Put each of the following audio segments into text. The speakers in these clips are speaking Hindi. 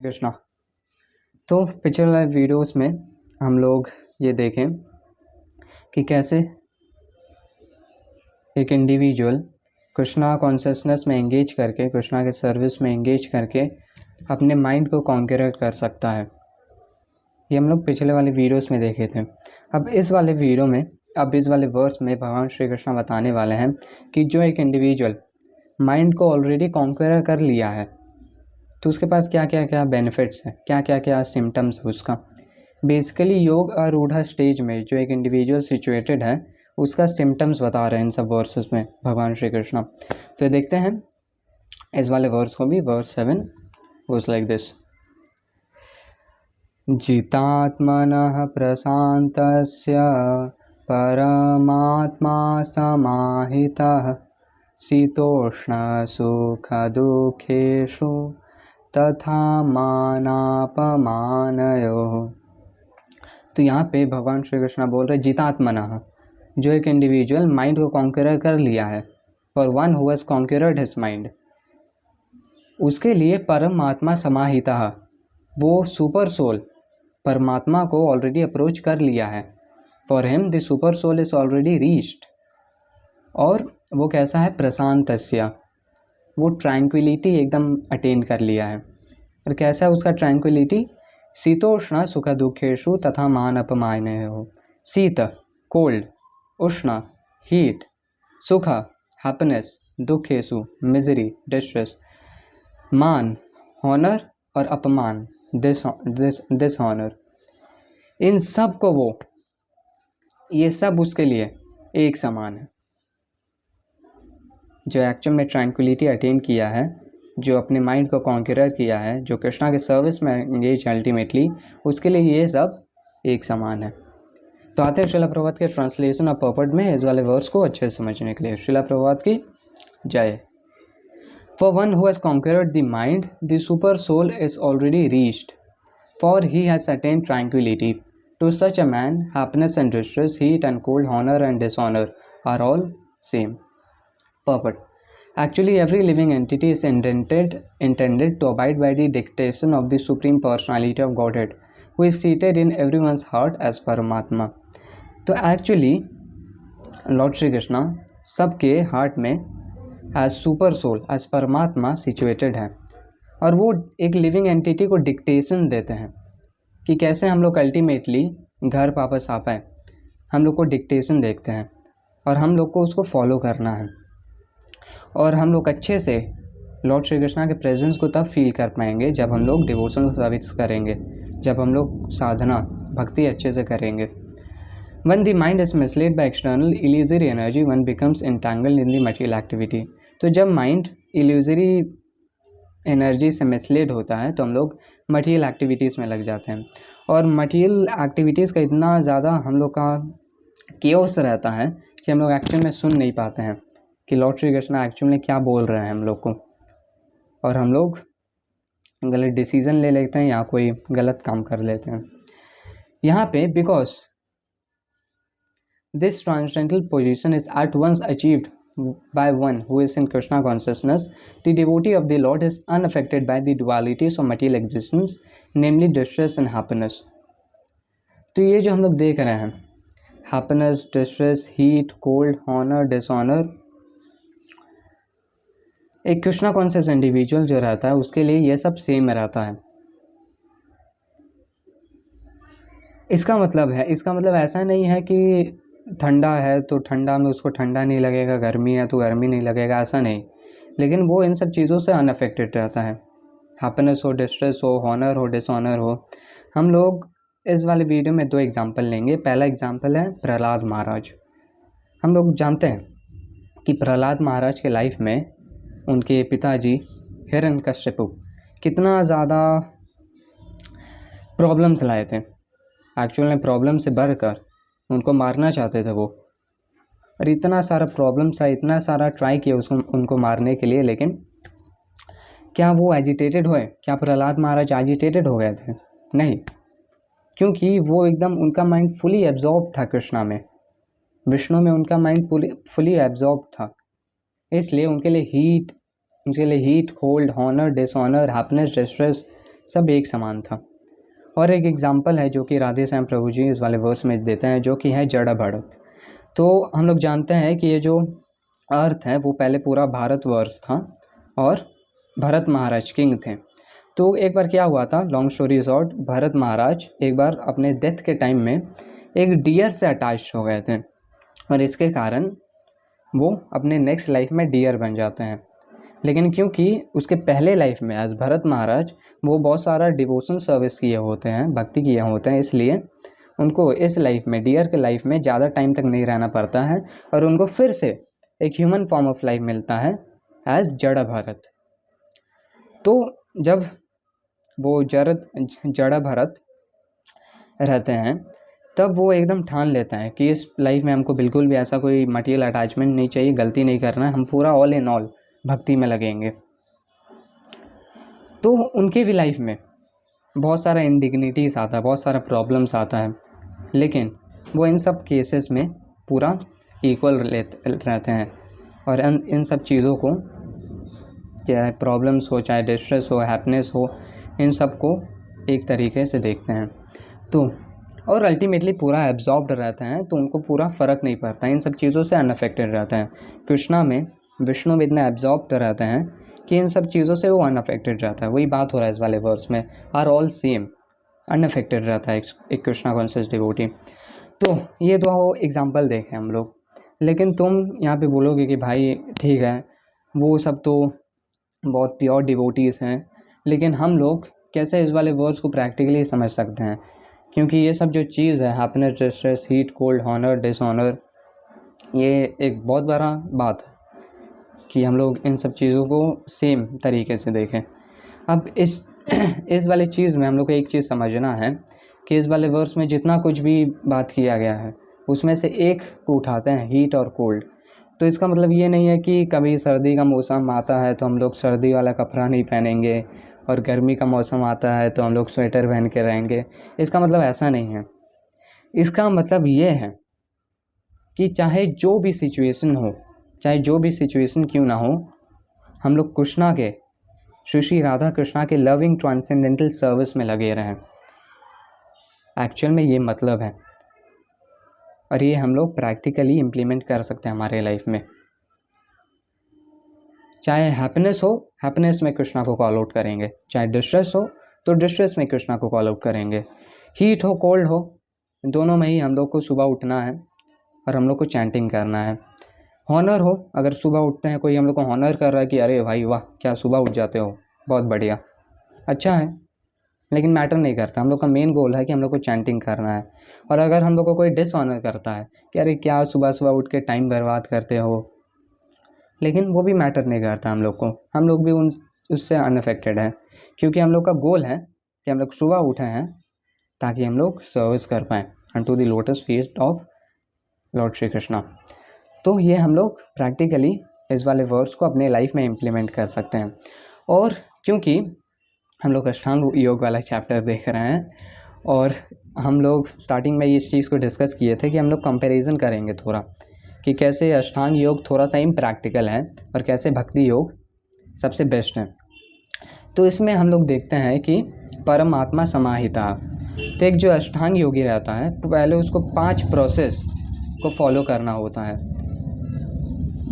कृष्णा। तो पिछले वीडियोस में हम लोग ये देखें कि कैसे एक इंडिविजुअल कृष्णा कॉन्शियसनेस में एंगेज करके, कृष्णा के सर्विस में एंगेज करके अपने माइंड को कॉन्कर कर सकता है। ये हम लोग पिछले वाले वीडियोस में देखे थे। अब इस वाले वर्स में भगवान श्री कृष्ण बताने वाले हैं कि जो एक इंडिविजुअल माइंड को ऑलरेडी कॉन्कर कर लिया है तो उसके पास क्या क्या बेनिफिट्स हैं, क्या क्या सिम्टम्स है उसका। बेसिकली योग आरूढ़ स्टेज में जो एक इंडिविजुअल सिचुएटेड है उसका सिम्टम्स बता रहे हैं इन सब वर्सेस में भगवान श्री कृष्ण। तो देखते हैं इस वाले वर्स को भी। Verse 7 goes like this. जितात्मनः प्रशान्तस्य परमात्मा समाहितः शीतोष्णसुखदुःखेषु तथा मानापमानयोः। तो यहाँ पे भगवान श्री कृष्ण बोल रहे जितात्मनः, जो एक इंडिविजुअल माइंड को कॉन्करर कर लिया है, for one who has conquered his mind, उसके लिए परमात्मा समाहितः, वो सुपर सोल परमात्मा को ऑलरेडी अप्रोच कर लिया है। For him the super soul is already reached. और वो कैसा है? प्रशांतस्य, वो ट्रैंक्विलिटी एकदम अटेन कर लिया है। और कैसा है उसका ट्रैंक्विलिटी? शीतोष्ण सुख दुखेशु तथा मान अपमानयोः। शीत कोल्ड, उष्ण हीट, सुख हैप्पीनेस, दुखेशु मिजरी डिस्ट्रेस, मान हॉनर और अपमान डिसऑनर, इन सब को वो, ये सब उसके लिए एक समान है। जो एक्चुअल में ट्रैंक्विलिटी अटेन किया है, जो अपने माइंड को कॉन्करर किया है, जो कृष्णा के सर्विस में एंगेज अल्टीमेटली, उसके लिए ये सब एक समान है। तो आते हैं श्रीला प्रभात के ट्रांसलेशन और पर्पट में इस वाले वर्स को अच्छे से समझने के लिए। श्रीला प्रभात की जय। For one who has conquered the mind, the super soul is already reached, for he has attained tranquility. To such a man, happiness and distress, heat and cold, honor and dishonor are all same. Purport. Actually, every living entity is intended to abide by the dictation of the Supreme Personality of Godhead, who is seated in everyone's heart as Paramatma. तो एक्चुअली लॉर्ड श्री कृष्णा सबके हार्ट में एज सुपर सोल, एज परमात्मा सिचुएटेड है, और वो एक लिविंग एंटिटी को डिक्टेशन देते हैं कि कैसे हम लोग अल्टीमेटली घर वापस आ पाए। हम लोग को डिक्टेशन देखते हैं और हम लोग को उसको फॉलो करना है। और हम लोग अच्छे से लॉर्ड श्री कृष्णा के प्रेजेंस को तब फील कर पाएंगे जब हम लोग डिवोशनल सर्विस करेंगे, जब हम लोग साधना भक्ति अच्छे से करेंगे। When the mind is misled by external illusory energy, one becomes entangled in the material activity. तो जब माइंड इल्यूजरी एनर्जी से मिसलेड होता है तो हम लोग मटीरियल एक्टिविटीज़ में लग जाते हैं। और मटीरियल एक्टिविटीज़ का इतना ज़्यादा हम लोग का केओस रहता है कि हम लोग एक्चुअल में सुन नहीं पाते हैं कि लॉर्ड श्री कृष्ण एक्चुअल में क्या बोल रहे हैं हम लोग को, और हम लोग गलत डिसीज़न ले लेते हैं या कोई गलत काम कर लेते हैं। यहाँ पे because this transcendental position is at once achieved by one who is in Krishna consciousness, the devotee of the Lord is unaffected by the dualities of material existence, namely distress and happiness. तो ये जो हम लोग देख रहे हैं, happiness, distress, heat, cold, honor, dishonor, एक कृष्णा कॉन्शियस इंडिविजुअल जो रहता है उसके लिए ये सब सेम रहता है। इसका मतलब ऐसा नहीं है कि ठंडा है तो ठंडा में उसको ठंडा नहीं लगेगा, गर्मी है तो गर्मी नहीं लगेगा, ऐसा नहीं। लेकिन वो इन सब चीज़ों से अनअफेक्टेड रहता है। हैप्पीनेस हो, डिस्ट्रेस हो, हॉनर हो, डिसऑनर हो। हम लोग इस वाले वीडियो में 2 एग्जाम्पल लेंगे। पहला एग्जाम्पल है प्रहलाद महाराज। हम लोग जानते हैं कि प्रहलाद महाराज के लाइफ में उनके पिताजी हिरण्यकश्यपु कितना ज़्यादा प्रॉब्लम्स लाए थे। एक्चुअल में प्रॉब्लम से बढ़कर उनको मारना चाहते थे वो, और इतना सारा प्रॉब्लम्स था, इतना सारा ट्राई किया उनको मारने के लिए। लेकिन क्या वो एजिटेटेड हुए? क्या प्रहलाद महाराज एजिटेटेड हो गए थे? नहीं, क्योंकि वो एकदम, उनका माइंड फुली एब्जॉर्ब था कृष्णा में, विष्णु में उनका माइंड फुली एब्जॉर्ब था। इसलिए उनके लिए heat, cold, honour, dishonour, happiness, distress सब एक समान था। और एक एग्जाम्पल है जो कि राधे श्याम प्रभु जी इस वाले वर्स में देते हैं, जो कि है जड़ भरत। तो हम लोग जानते हैं कि ये जो अर्थ है वो पहले पूरा भारतवर्ष था और भरत महाराज किंग थे। तो एक बार क्या हुआ था, लॉन्ग स्टोरी शॉर्ट, भरत महाराज एक बार अपने डेथ के टाइम में एक डियर से अटैच हो गए थे और इसके कारण वो अपने नेक्स्ट लाइफ में डियर बन जाते हैं। लेकिन क्योंकि उसके पहले लाइफ में एज भरत महाराज वो बहुत सारा डिवोशन सर्विस किए होते हैं, भक्ति किए होते हैं, इसलिए उनको इस लाइफ में, डियर के लाइफ में ज़्यादा टाइम तक नहीं रहना पड़ता है और उनको फिर से एक ह्यूमन फॉर्म ऑफ लाइफ मिलता है एज जड़ भरत। तो जब वो जड़ भरत रहते हैं तब वो एकदम ठान लेते हैं कि इस लाइफ में हमको बिल्कुल भी ऐसा कोई मटेरियल अटैचमेंट नहीं चाहिए, गलती नहीं करना है, हम पूरा ऑल इन ऑल भक्ति में लगेंगे। तो उनके भी लाइफ में बहुत सारा इंडिग्निटीज आता है, बहुत सारा प्रॉब्लम्स आता है, लेकिन वो इन सब केसेस में पूरा इक्वल रहते हैं और इन सब चीज़ों को, चाहे प्रॉब्लम्स हो, चाहे डिस्ट्रेस हो, हैप्पीनेस हो, इन सब को एक तरीके से देखते हैं। तो और अल्टीमेटली पूरा एब्जॉर्ब्ड रहते हैं, तो उनको पूरा फ़र्क नहीं पड़ता, इन सब चीज़ों से अनअफेक्टेड रहते हैं। कृष्णा में, विष्णु में इतने एब्जॉर्ब्ड रहते हैं कि इन सब चीज़ों से वो अनअफेक्टेड रहता है। वही बात हो रहा है इस वाले वर्स में, आर ऑल सेम, अनअफेक्टेड रहता है एक कृष्णा कॉन्शियस डिवोटी। तो ये दो एग्जाम्पल देखें हम लोग। लेकिन तुम यहाँ पे बोलोगे कि भाई ठीक है, वो सब तो बहुत प्योर डिवोटीज़ हैं, लेकिन हम लोग कैसे इस वाले वर्ड्स को प्रैक्टिकली समझ सकते हैं? क्योंकि ये सब जो चीज़ है, happiness, distress, heat, cold, honour, dishonour, ये एक बहुत बड़ा बात है कि हम लोग इन सब चीज़ों को सेम तरीके से देखें। अब इस वाली चीज़ में हम लोग को एक चीज़ समझना है कि इस वाले वर्स में जितना कुछ भी बात किया गया है उसमें से एक को उठाते हैं, हीट और कोल्ड। तो इसका मतलब ये नहीं है कि कभी सर्दी का मौसम आता है तो हम लोग सर्दी वाला कपड़ा नहीं पहनेंगे और गर्मी का मौसम आता है तो हम लोग स्वेटर पहन के रहेंगे। इसका मतलब ऐसा नहीं है। इसका मतलब ये है कि चाहे जो भी सिचुएशन हो, चाहे जो भी सिचुएशन क्यों ना हो, हम लोग कृष्णा के, श्री राधा कृष्णा के लविंग ट्रांसेंडेंटल सर्विस में लगे रहें। एक्चुअल में ये मतलब है और ये हम लोग प्रैक्टिकली इम्प्लीमेंट कर सकते हैं हमारे लाइफ में। चाहे हैप्पीनेस हो, हैप्पीनेस में कृष्णा को कॉल आउट करेंगे, चाहे डिस्ट्रेस हो तो डिस्ट्रेस में कृष्णा को कॉल आउट करेंगे, हीट हो, कोल्ड हो, दोनों में ही हम लोग को सुबह उठना है और हम लोग को चैंटिंग करना है। हॉनर हो, अगर सुबह उठते हैं कोई हम लोग को हॉनर कर रहा है कि अरे भाई वाह क्या सुबह उठ जाते हो, बहुत बढ़िया, अच्छा है, लेकिन मैटर नहीं करता। हम लोग का मेन गोल है कि हम लोग को चैंटिंग करना है। और अगर हम लोग को कोई डिसऑनर करता है कि अरे क्या सुबह सुबह उठ के टाइम बर्बाद करते हो, लेकिन वो भी मैटर नहीं करता हम लोग को, हम लोग भी उससे अनअफेक्टेड है, क्योंकि हम लोग का गोल है कि हम लोग सुबह उठे हैं ताकि हम लोग सर्विस कर पाएँ unto the lotus feet of Lord Shri Krishna. तो ये हम लोग प्रैक्टिकली इस वाले वर्ड्स को अपने लाइफ में इम्प्लीमेंट कर सकते हैं। और क्योंकि हम लोग अष्टांग योग वाला चैप्टर देख रहे हैं और हम लोग स्टार्टिंग में इस चीज़ को डिस्कस किए थे कि हम लोग कंपैरिजन करेंगे थोड़ा कि कैसे अष्टांग योग थोड़ा सा इम्प्रैक्टिकल है और कैसे भक्ति योग सबसे बेस्ट है। तो इसमें हम लोग देखते हैं कि परमात्मा समाहिता, तो एक जो अष्टांग योगी रहता है पहले उसको 5 प्रोसेस को फॉलो करना होता है,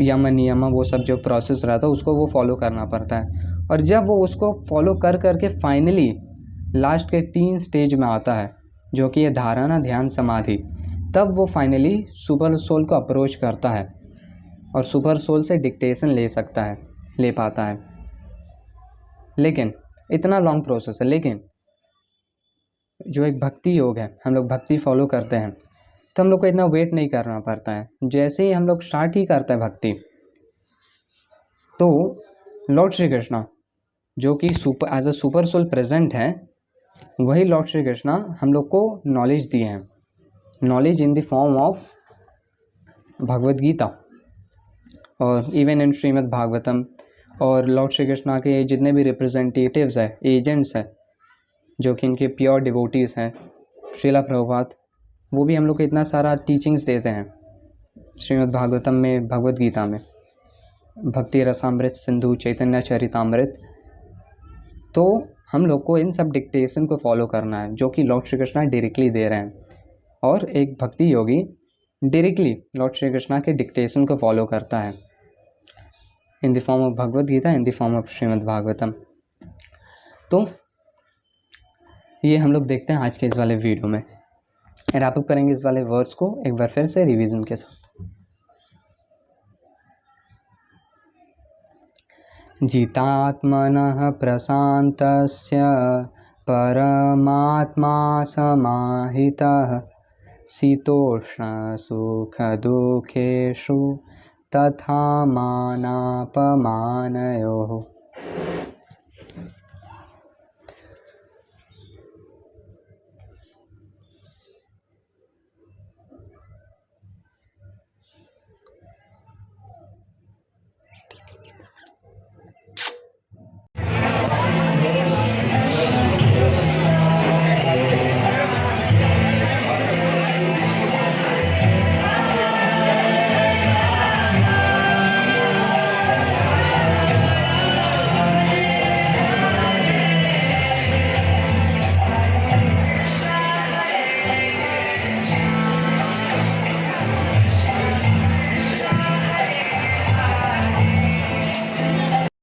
यम नियम वो सब जो प्रोसेस रहता है उसको वो फॉलो करना पड़ता है। और जब वो उसको फॉलो कर करके फाइनली लास्ट के 3 स्टेज में आता है जो कि ये धारणा, ध्यान, समाधि, तब वो फाइनली सुपर सोल को अप्रोच करता है और सुपर सोल से डिक्टेशन ले पाता है। लेकिन इतना लॉन्ग प्रोसेस है, लेकिन जो एक भक्ति योग है, हम लोग भक्ति फॉलो करते हैं तो हम लोग को इतना वेट नहीं करना पड़ता है। जैसे ही हम लोग स्टार्ट ही करते हैं भक्ति, तो लॉर्ड श्री कृष्णा जो कि as a super soul present है, वही लॉर्ड श्री कृष्णा हम लोग को नॉलेज दिए हैं, knowledge in the form of Bhagavad Gita और इवन इन श्रीमद् भागवतम। और लॉर्ड श्री कृष्णा के जितने भी रिप्रेजेंटेटिव्स हैं, एजेंट्स हैं, जो कि इनके प्योर डिवोटीज़ हैं, श्रीला प्रभुपाद, वो भी हम लोग को इतना सारा टीचिंग्स देते हैं श्रीमद् भागवतम में, भगवद गीता में, भक्ति रसामृत सिंधु, चैतन्य चरितामृत। तो हम लोग को इन सब डिक्टेशन को फॉलो करना है जो कि लॉर्ड श्री कृष्णा डायरेक्टली दे रहे हैं। और एक भक्ति योगी डायरेक्टली लॉर्ड श्री कृष्णा के डिक्टेशन को फॉलो करता है in the form of Bhagavad Gita, in the form of Shrimad Bhagavatam. तो ये हम लोग देखते हैं आज के इस वाले वीडियो में। रैप अप करेंगे इस वाले वर्ड्स को एक बार फिर से रिवीजन के साथ। जितात्मनः प्रशान्तस्य परमात्मा समाहितः शीतोष्णसुखदुःखेषु तथा मानापमानयोः।